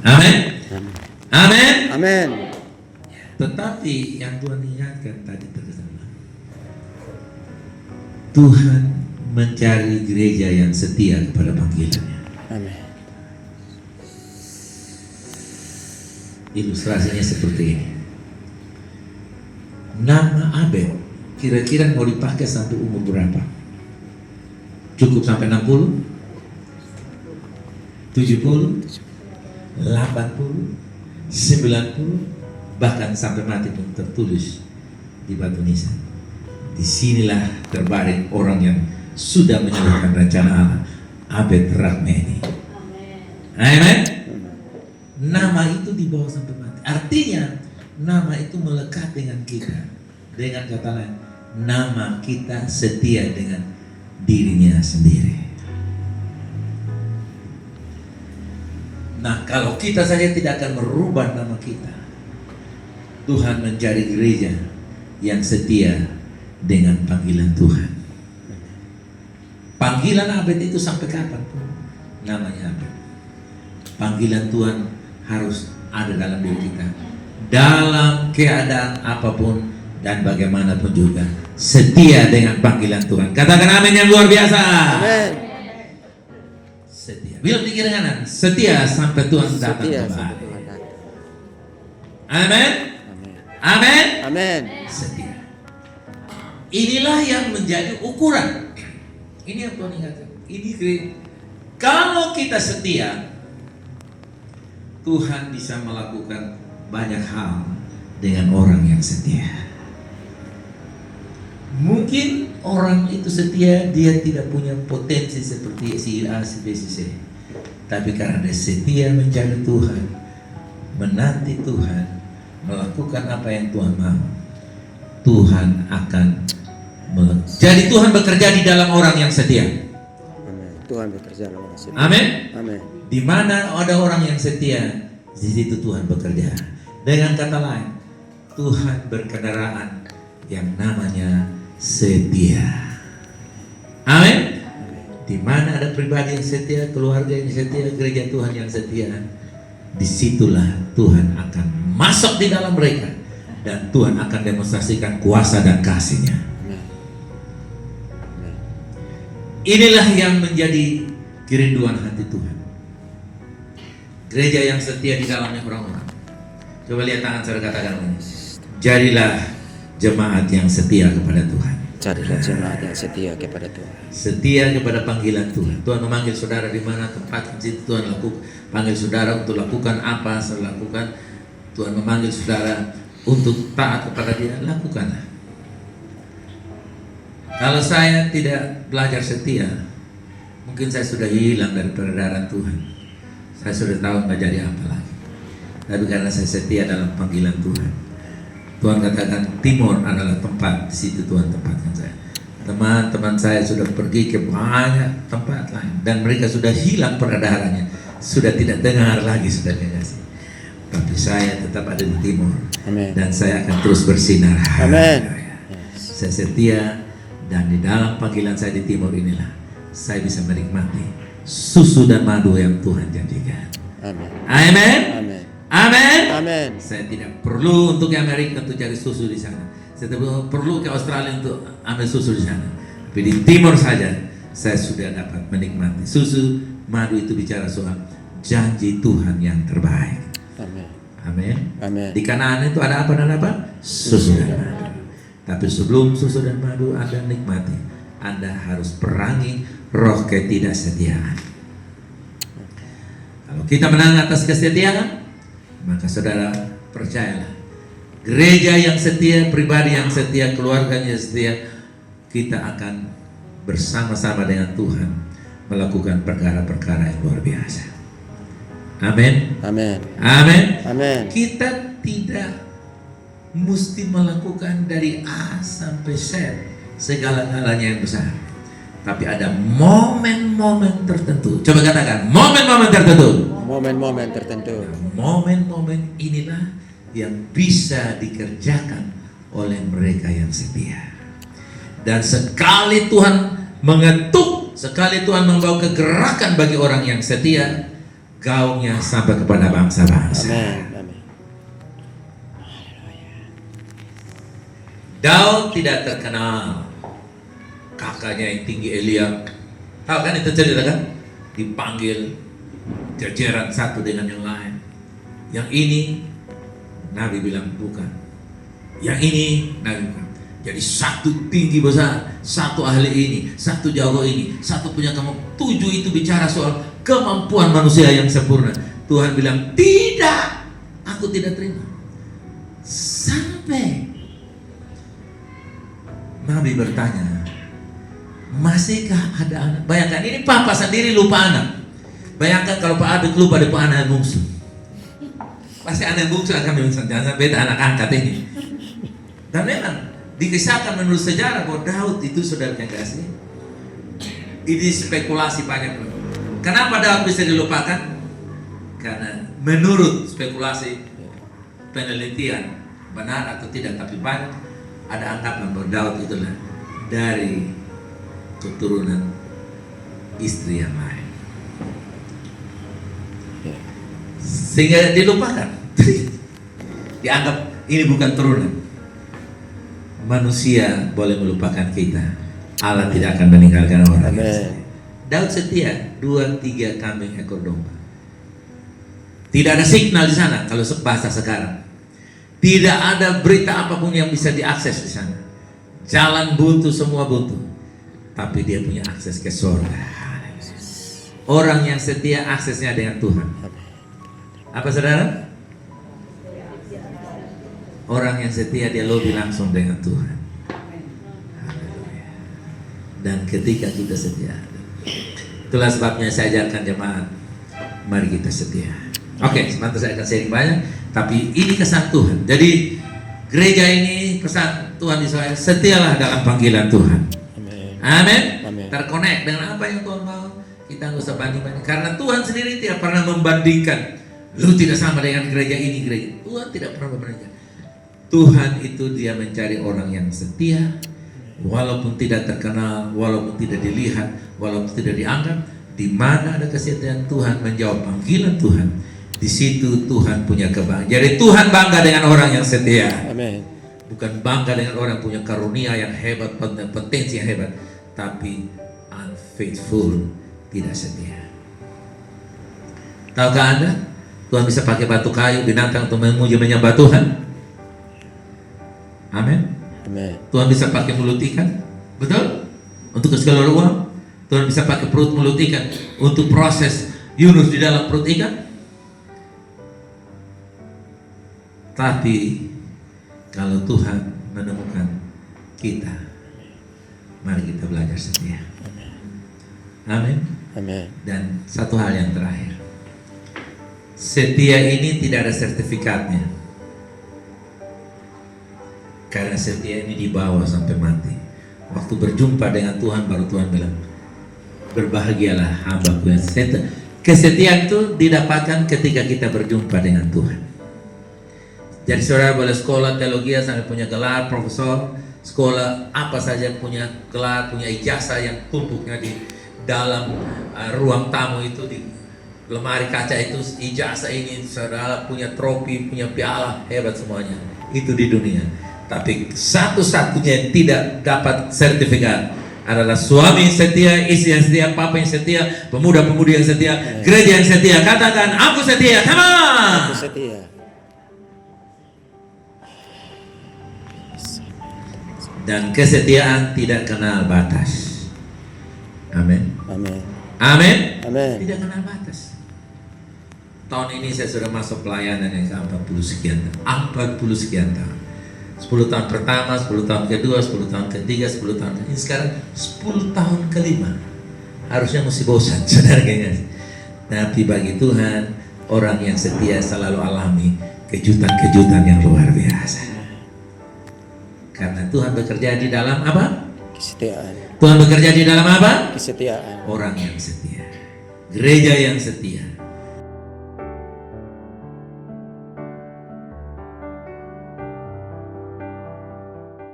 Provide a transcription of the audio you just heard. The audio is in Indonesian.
Amin. Amin. Amin. Tetapi yang Tuhan ingatkan tadi terkesana, Tuhan mencari gereja yang setia kepada panggilannya. Amin. Ilustrasinya seperti ini. Nama Abed kira-kira mau dipakai sampai umur berapa? Cukup sampai 60? 70? 80? 90? Bahkan sampai mati pun tertulis di batu nisan. Disinilah terbaring orang yang sudah menyelesaikan rencana Allah, Abed Rahmeni. Amin. Nama itu dibawa sampai mati. Artinya nama itu melekat dengan kita. Dengan kata lain, nama kita setia dengan dirinya sendiri. Nah, kalau kita saja tidak akan merubah nama kita, Tuhan mencari gereja yang setia dengan panggilan Tuhan. Panggilan Abed itu sampai kapan pun namanya Abed. Panggilan Tuhan harus ada dalam diri kita, dalam keadaan apapun dan bagaimanapun juga setia dengan panggilan Tuhan. Katakan amin yang luar biasa. Amin. Setia. Bilang di kiri kanan, setia sampai Tuhan datang Setia kembali. sampai Tuhan datang. Amin. Amin. Amin. Amin. Setia. Inilah yang menjadi ukuran. Ini yang Tuhan ingatkan. Ini kalau kita setia, Tuhan bisa melakukan banyak hal dengan orang yang setia. Mungkin orang itu setia, dia tidak punya potensi seperti si A, si B, si C. Tapi karena dia setia mencari Tuhan, menanti Tuhan, melakukan apa yang Tuhan mau, Tuhan akan jadi Tuhan bekerja di dalam orang yang setia. Amin. Tuhan bekerja dalam orang setia. Amin. Amin. Di mana ada orang yang setia, di situ Tuhan bekerja. Dengan kata lain, Tuhan berkendaraan yang namanya setia. Amin. Di mana ada pribadi yang setia, keluarga yang setia, gereja Tuhan yang setia, disitulah Tuhan akan masuk di dalam mereka dan Tuhan akan demonstrasikan kuasa dan kasih-Nya. Amin. Amin. Inilah yang menjadi kerinduan hati Tuhan. Gereja yang setia di dalamnya orang-orang. Coba lihat tangan saya, katakan ini. Jadilah jemaat yang setia kepada Tuhan. Jadilah jemaat yang setia kepada Tuhan. Setia kepada panggilan Tuhan. Tuhan memanggil saudara di mana tempat di situ Tuhan panggil saudara untuk lakukan apa saudara lakukan. Tuhan memanggil saudara untuk taat kepada Dia, lakukanlah. Kalau saya tidak belajar setia, mungkin saya sudah hilang dari peredaran Tuhan. Saya sudah tahu nggak jadi apa lagi. Tapi karena saya setia dalam panggilan Tuhan, Tuhan katakan timur adalah tempat, di situ Tuhan tempatkan saya. Teman-teman saya sudah pergi ke banyak tempat lain dan mereka sudah hilang peredarannya, sudah tidak dengar lagi, sudah kasih. Tapi saya tetap ada di timur. Amin. Dan saya akan terus bersinar. Amin. Saya setia dan di dalam panggilan saya di timur inilah saya bisa menikmati susu dan madu yang Tuhan janjikan. Amin. Amin. Amin. Amin. Amin. Saya tidak perlu untuk ke Amerika untuk cari susu di sana. Saya tidak perlu ke Australia untuk ambil susu di sana. Tapi di timur saja saya sudah dapat menikmati susu madu. Itu bicara soal janji Tuhan yang terbaik. Amin. Amin. Amin. Di Kanaan itu ada apa dan apa? Susu dan madu. Tapi sebelum susu dan madu Anda nikmati, Anda harus perangi roh ketidaksetiaan. Kalau kita menang atas kesetiaan, maka saudara percayalah, gereja yang setia, pribadi yang setia, keluarganya setia, kita akan bersama-sama dengan Tuhan melakukan perkara-perkara yang luar biasa. Amin. Amin. Amin. Amin. Kita tidak mesti melakukan dari A sampai Z segala-galanya yang besar. Tapi ada momen-momen tertentu. Coba katakan, momen-momen tertentu. Momen-momen tertentu. Momen-momen inilah yang bisa dikerjakan oleh mereka yang setia. Dan sekali Tuhan mengetuk, sekali Tuhan membawa kegerakan bagi orang yang setia, gaungnya sampai kepada bangsa-bangsa. Amin. Amin. Daud tidak terkenal kakaknya yang tinggi Eliab. Tahu kan itu cerita kan? Dipanggil jajaran satu dengan yang lain. Yang ini Nabi bilang bukan. Yang ini Nabi bilang. Jadi satu tinggi besar, satu ahli ini, satu jago ini, satu punya kamu. 7 itu bicara soal kemampuan manusia yang sempurna. Tuhan bilang tidak, aku tidak terima. Sampai Nabi bertanya, masihkah ada anak? Bayangkan ini papa sendiri lupa anak. Bayangkan kalau Pak Abid lupa ada anak yang bungsu. Pasti anak yang bungsu akan bilang jangan beda anak angkat ini. Dan memang dikisahkan menurut sejarah bahwa Daud itu saudaranya kasih. Ini spekulasi banyak. Kenapa Daud bisa dilupakan? Karena menurut spekulasi penelitian benar atau tidak, tapi banyak ada anggapan bahwa Daud itulah dari keturunan istri yang lain, sehingga dilupakan. Dianggap ini bukan turunan. Manusia boleh melupakan kita, Allah tidak akan meninggalkan orang. Daud setia 2-3 kambing ekor domba. Tidak ada signal di sana kalau bahasa sekarang. Tidak ada berita apapun yang bisa diakses di sana. Jalan buntu, semua buntu. Tapi dia punya akses ke surga. Orang yang setia aksesnya dengan Tuhan. Apa saudara? Orang yang setia dia lebih langsung dengan Tuhan. Dan ketika kita setia, itulah sebabnya saya ajarkan jemaat, mari kita setia. Oke, sebentar saya akan sharing banyak, tapi ini kesan Tuhan. Jadi gereja ini pesan Tuhan Israel, setialah dalam panggilan Tuhan. Amin. Terkonek dengan apa yang Tuhan mau. Kita nggak usah banding-banding, karena Tuhan sendiri tidak pernah membandingkan. Lu tidak sama dengan gereja ini, gereja. Tuhan tidak pernah membandingkan. Tuhan itu dia mencari orang yang setia, walaupun tidak terkenal, walaupun tidak dilihat, walaupun tidak dianggap. Di mana ada kesetiaan Tuhan menjawab panggilan Tuhan, di situ Tuhan punya kebanggaan. Jadi Tuhan bangga dengan orang yang setia. Amin. Bukan bangga dengan orang yang punya karunia yang hebat, potensi yang hebat, tapi unfaithful, tidak setia. Tahukah Anda, Tuhan bisa pakai batu kayu, binatang untuk memuji menyembah Tuhan. Amin. Tuhan bisa pakai mulut ikan, betul? Untuk segala ruang. Tuhan bisa pakai perut mulut ikan untuk proses Yunus di dalam perut ikan. Tapi kalau Tuhan menemukan kita, mari kita belajar setia. Amin. Dan satu hal yang terakhir, setia ini tidak ada sertifikatnya. Karena setia ini dibawa sampai mati. Waktu berjumpa dengan Tuhan, baru Tuhan bilang, berbahagialah hambaku yang setia. Kesetiaan itu didapatkan ketika kita berjumpa dengan Tuhan. Jadi saudara boleh sekolah teologi sampai punya gelar profesor, sekolah apa saja punya gelar, punya ijazah yang tumpuknya di dalam ruang tamu itu, di lemari kaca itu ijazah ini, saudara punya trofi, punya piala, hebat semuanya. Itu di dunia. Tapi satu-satunya yang tidak dapat sertifikat adalah suami yang setia, istri yang setia, papa yang setia, pemuda-pemudi yang setia, gereja yang setia. Katakan, aku setia, come on! Aku setia. Dan kesetiaan tidak kenal batas. Amin. Tidak kenal batas. Tahun ini saya sudah masuk pelayanan yang ke-40 sekian tahun. 40 sekian tahun. 10 tahun pertama, 10 tahun kedua, 10 tahun ketiga, 10 tahun ini sekarang 10 tahun kelima. Harusnya mesti bosan, saudara kayaknya. Tapi bagi Tuhan, orang yang setia selalu alami kejutan-kejutan yang luar biasa. Karena Tuhan bekerja di dalam apa? Kesetiaan. Tuhan bekerja di dalam apa? Kesetiaan. Orang yang setia. Gereja yang setia.